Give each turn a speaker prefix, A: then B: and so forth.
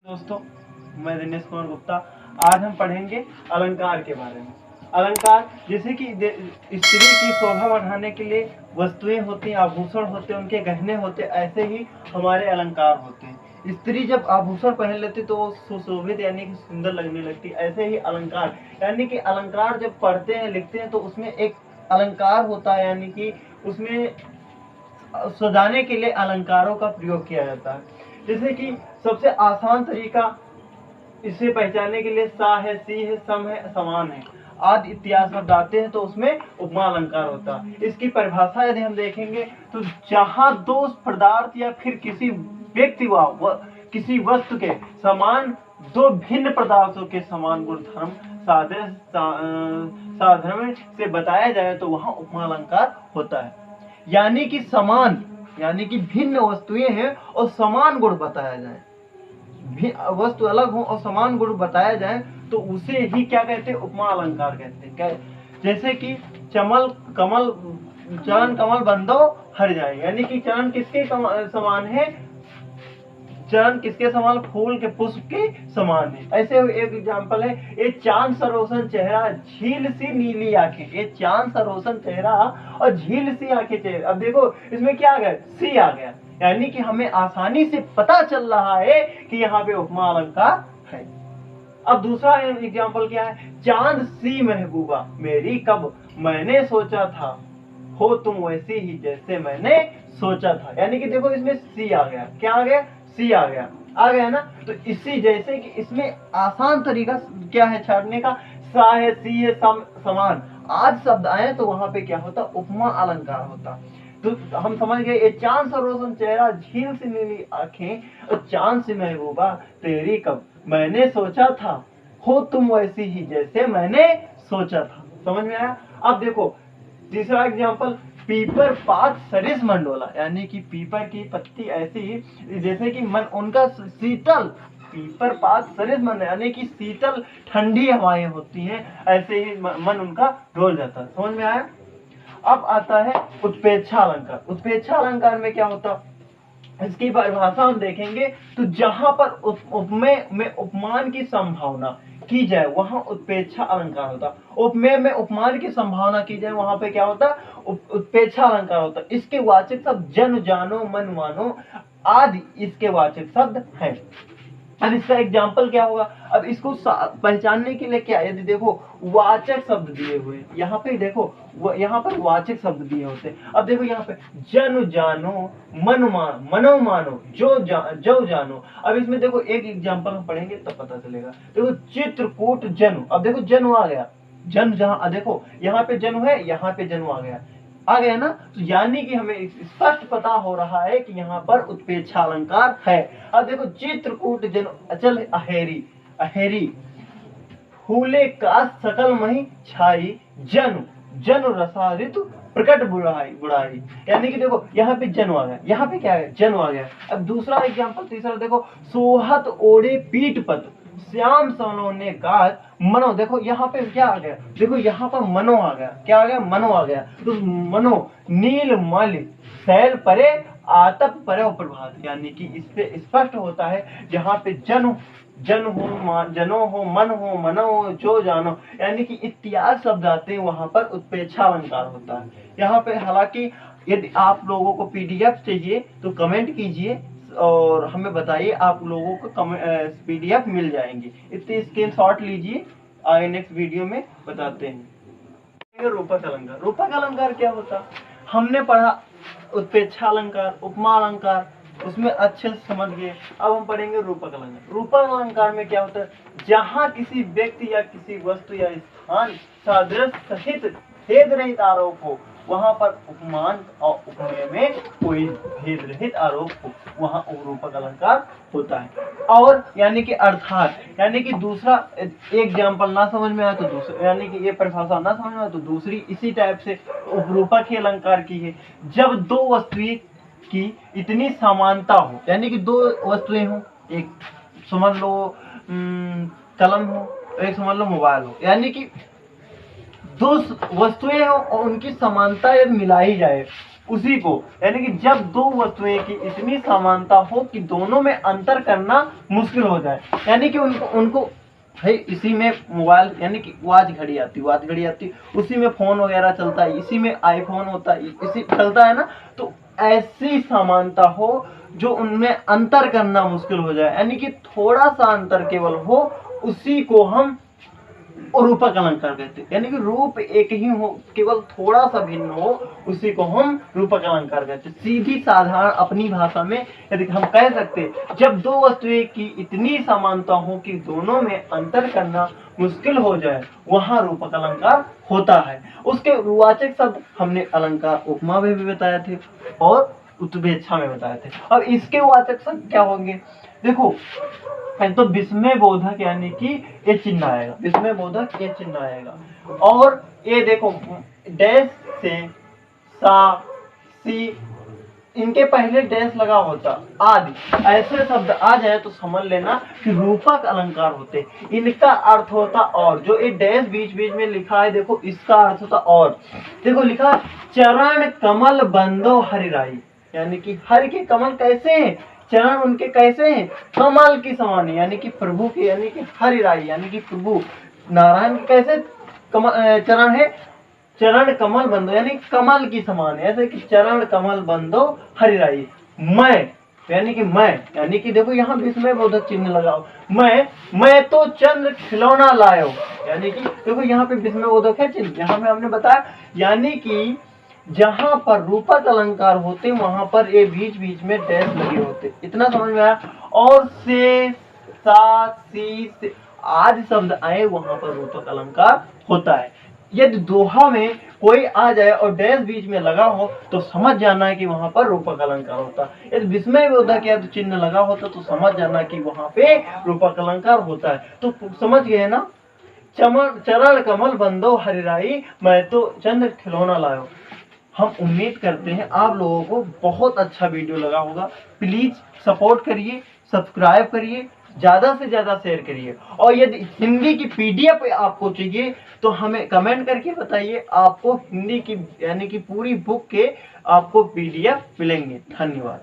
A: दोस्तों, मैं दिनेश कुमार गुप्ता। आज हम पढ़ेंगे अलंकार के बारे में। अलंकार जैसे कि स्त्री की शोभा बढ़ाने के लिए वस्तुएं होती हैं, आभूषण होते हैं, उनके गहने होते हैं, ऐसे ही हमारे अलंकार होते हैं। स्त्री जब आभूषण पहन लेती तो वो सुशोभित यानी कि सुंदर लगने लगती। ऐसे ही अलंकार यानी कि अलंकार जब पढ़ते हैं लिखते हैं तो उसमें एक अलंकार होता है, यानी कि उसमें सजाने के लिए अलंकारों का प्रयोग किया जाता है। जैसे कि सबसे आसान तरीका इसे पहचानने के लिए सा है, सी है, सम है, समान है आदि इत्यादि शब्द आते हैं तो उसमें उपमा अलंकार होता है। इसकी परिभाषा यदि हम देखेंगे तो जहां दो पदार्थ या फिर किसी व्यक्ति व किसी वस्तु के समान दो भिन्न पदार्थों के समान गुणधर्म साधन से बताया जाए तो वहां उपमा अलंकार होता है। यानी कि समान यानी कि भिन्न वस्तुएं हैं और समान गुण बताया जाए, वस्तु अलग हो और समान गुण बताया जाए तो उसे ही क्या कहते हैं, उपमा अलंकार कहते हैं। क्या जैसे कि चमल कमल चरण कमल बंदो हर जाए, यानी कि चरण किसके समान है, चरण किसके समान, फूल के पुष्प के समान है। ऐसे एक एग्जांपल है, ये चांद सा रोशन चेहरा झील सी नीली आंखें। ये चांद सा रोशन चेहरा और झील सी आंखें चेहरे। अब देखो इसमें क्या आ गया, सी आ गया, यानी कि हमें आसानी से पता चल रहा है कि यहाँ पे उपमा अलंकार है। अब दूसरा एग्जांपल क्या है, चांद सी महबूबा मेरी कब मैंने सोचा था, हो तुम वैसी ही जैसे मैंने सोचा था। यानी कि देखो इसमें सी आ गया, क्या आ गया, सी आ गया ना। तो इसी जैसे कि इसमें आसान तरीका क्या है छाटने का, सा है, सी है, समान आज शब्द आए तो वहां पे क्या होता, उपमा अलंकार होता। तो हम समझ गए, ये चांद सा रोशन चेहरा झील से नीली आंखें और चांद से महबूबा तेरी कब मैंने सोचा था, हो तुम वैसी ही जैसे मैंने सोचा था। समझ में आया। अब देखो तीसरा एग्जांपल, पीपर पात सरिस मंडोला, यानी कि पीपर की पत्ती ऐसी जैसे कि मन उनका शीतल, पीपर पात सरिस मंड यानी कि शीतल ठंडी हवाएं होती हैं, ऐसे ही मन उनका डोल जाता है। समझ में आया। अब आता है उत्प्रेक्षा अलंकार। उत्प्रेक्षा अलंकार में क्या होता, इसकी परिभाषा हम देखेंगे तो जहां पर उपमेय में उपमान की संभावना की जाए वहां उत्प्रेक्षा अलंकार होता। उपमेय में उपमान की संभावना की जाए वहां पे क्या होता, उत्प्रेक्षा अलंकार होता। इसके वाचक शब्द जन जानो मन मानो आदि इसके वाचक शब्द हैं। अब इसका एग्जाम्पल क्या होगा, अब इसको पहचानने के लिए क्या, यदि देखो वाचक शब्द दिए हुए यहाँ पे, देखो यहाँ पर वाचक शब्द दिए होते हैं। अब देखो यहाँ पे जन जानो मनो मानो जो जानो। अब इसमें देखो एक एग्जाम्पल हम पढ़ेंगे तब पता चलेगा। देखो चित्रकूट जनु, अब देखो जनु आ गया, जन जहां देखो यहाँ पे जनु है, यहाँ पे जनु आ गया ना। तो यानी कि हमें स्पष्ट पता हो रहा है कि यहाँ पर उत्प्रेक्षा अलंकार है। अब देखो चित्रकूट जन अचल अहेरी, अहेरी फूले का सकल मही छाई जनु जनु रसा ऋतु प्रकट बुढ़ाई। यानी कि देखो यहाँ पे जनु आ गया, यहाँ पे क्या है, जनु आ गया। अब दूसरा एग्जांपल तीसरा देखो, सोहत ओढ़े पीठ पत श्याम सलोने गात मनो। देखो यहाँ पे क्या आ गया, देखो यहाँ पर मनो आ गया, क्या आ गया, मनो आ गया। तो मनो नील मल शैल परे आतप परे प्रभात, यानी कि इससे स्पष्ट होता है जहाँ पे जन हो जनो हो मन हो मनो हो जो जानो, यानी कि इत्यादि शब्द आते हैं वहां पर उत्प्रेक्षा अलंकार होता है। यहाँ पे हालांकि यदि आप लोगों को पीडीएफ चाहिए तो कमेंट कीजिए और हमें बताइए, आप लोगों को पीडीएफ मिल जाएंगे। इतने स्क्रीनशॉट लीजिए, आगे नेक्स्ट वीडियो में बताते हैं। रूपक अलंकार, रूपक अलंकार क्या होता, हमने पढ़ा उत्प्रेक्षा अलंकार, उपमा अलंकार, उसमें अच्छे से समझ गए। अब हम पढ़ेंगे रूपक अलंकार। रूपक अलंकार में क्या होता है, जहां किसी व्यक्ति या किसी वस्तु या स्थान सादृश्य सहित भेद रहित आरोप हो वहां पर उपमान और उपमेय में कोई भेद रहित आरोप हो वहां रूपक अलंकार होता है। और यानी कि अर्थात, यानी कि दूसरा एग्जाम्पल ना समझ में आए तो दूसरा, यानी कि ये परिभाषा ना समझ में आए तो दूसरी इसी टाइप से उपरूपक ही अलंकार की है। जब दो वस्तुएं की इतनी समानता हो, यानी कि दो वस्तुएं हो, एक समझ लो कलम हो, एक समझ लो मोबाइल हो, यानी कि दो वस्तुएं हो और उनकी समानता यदि मिलाई जाए उसी को, यानी कि जब दो वस्तुएं की इतनी समानता हो कि दोनों में अंतर करना मुश्किल हो जाए, यानी कि उनको उनको भाई इसी में मोबाइल यानी कि वॉच घड़ी आती, उसी में फोन वगैरह चलता है, इसी में आईफोन होता है, इसी चलता है ना। तो ऐसी समानता हो जो उनमें अंतर करना मुश्किल हो जाए, यानी कि थोड़ा सा अंतर केवल हो, उसी को हम रूपक अलंकार कहते हैं। यानी कि रूप एक ही हो, केवल थोड़ा सा भिन्न हो, उसी को हम रूपक अलंकार कहते हैं। सीधी साधारण अपनी भाषा में यदि हम कह सकते, जब दो वस्तुएं की इतनी समानता हो कि दोनों में अंतर करना मुश्किल हो जाए, वहां रूपक अलंकार होता है। उसके वाचक शब्द हमने अलंकार उपमा में भी बताए थे और उत्प्रेक्षा में बताए थे। अब इसके वाचक शब्द क्या होंगे, देखो तो विस्मय बोधक यानी कि ये चिन्ह आएगा, विस्मय बोधक ये चिन्ह आएगा। और ये देखो डैश से सा सी, इनके पहले डैश लगा होता, आदि ऐसे शब्द आ जाए तो समझ लेना कि रूपक अलंकार होते। इनका अर्थ होता और, जो ये डैश बीच बीच में लिखा है देखो, इसका अर्थ होता और। देखो लिखा चरण कमल बंदो हरिराई, यानी कि हरि के कमल कैसे हैं, चरण उनके कैसे हैं, कमल की समान, यानी कि प्रभु के, यानी कि हरिराई यानी कि प्रभु नारायण के कैसे चरण है, चरण कमल बंदो यानी कमल की समान, ऐसे कि चरण कमल बंदो हरिराई। यानी कि मैं, यानी कि देखो यहाँ विस्मय बोधक चिन्ह लगाओ, मैं तो चंद्र खिलौना लायो, यानी कि देखो यहाँ पे विस्मय बोधक है चिन्ह, यहाँ पे हमने बताया, यानी कि जहां पर रूपक अलंकार होते वहां पर ये बीच बीच में डैश लगे होते। इतना समझ में आया। और से सा सी से आदि शब्द आए वहां पर रूपक अलंकार होता है। यदि दोहा में कोई आ जाए और डैश बीच में लगा हो तो समझ जाना है कि वहां पर रूपक अलंकार होता है। यदि विस्मय बोधक या तो चिन्ह लगा होता तो समझ जाना कि वहां पे रूपक अलंकार होता है। तो समझ गए ना, चरण कमल बंदो हरिराई, मैं तो चंद्र खिलौना लायो। हम उम्मीद करते हैं आप लोगों को बहुत अच्छा वीडियो लगा होगा। प्लीज सपोर्ट करिए, सब्सक्राइब करिए, ज्यादा से ज्यादा शेयर करिए। और यदि हिंदी की पीडीएफ आपको चाहिए तो हमें कमेंट करके बताइए, आपको हिंदी की यानी कि पूरी बुक के आपको पीडीएफ मिलेंगे। धन्यवाद।